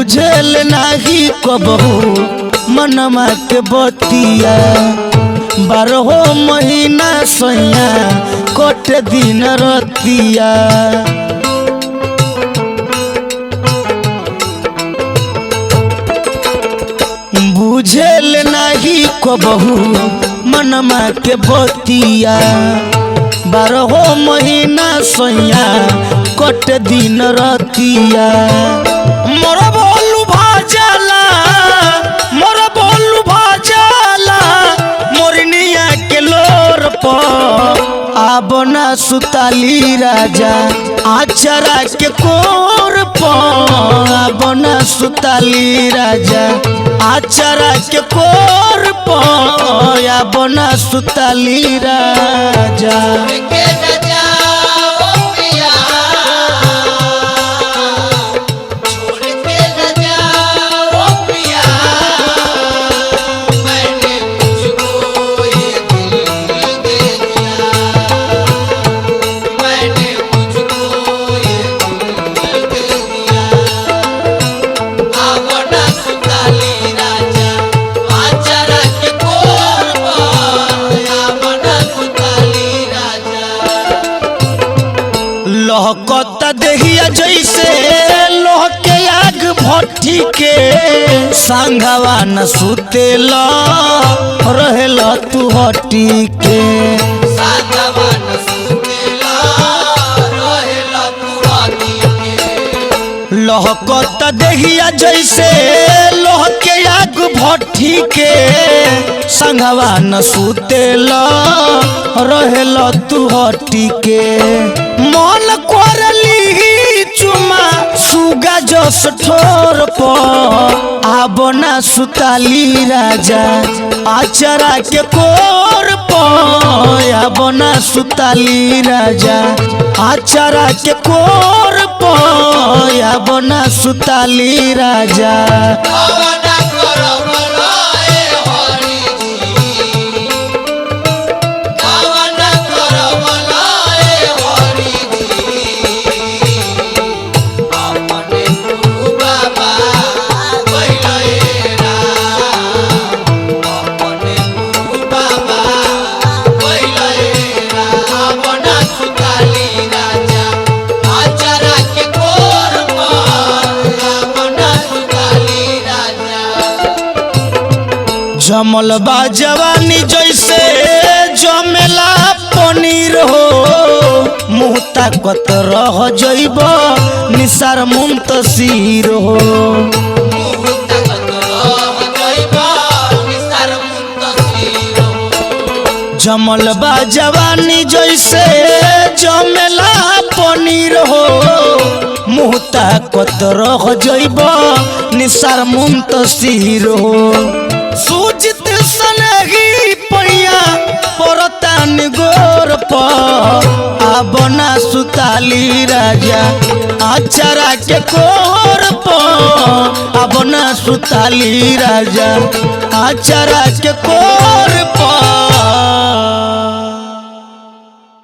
बुझेल नाही कबहू मनमा के बतिया 12 महीना सैया कट दिन रतिया बुझेल नाही कबहू मनमा के बतिया 12 महीना सैया कट दिन रतिया मोर बोलू भाजला मोर बोलू भाजला मोरनिया के लोर पर आबना सुताली राजा आचरा के कोर पर आबना सुताली राजा आचरा के कोर पर आबना सुताली राजा लहकता देहिया जैसे लोह के आग भट्ठी के संघवा न सुतेला रहेला तू हटी के संघवा न सुतेला रहेला तू हटी के लहकता देहिया जैसे लोह के आग भट्ठी के संघवा न सुतेला रहेला तू हटी के मन करली चुमा सुगा जस ठोर पर आबना सुताली राजा आचरा के कोर पर आबना सुताली राजा आचरा के कोर पर आबना सुताली राजा जमल बा जवानी जैसे जमेला पनीर हो मुँह ताकत रह जइब निसार मुंतसीर हो जमल बा जवानी जैसे जमेला पनीर हो मुँह ताकत रह जइब निसार मुंतसीर हो सूजित सनही पैया परतान गोर पर आबना सुताली राजा आचरा के कोर पर आबना सुताली राजा आचरा के कोर पर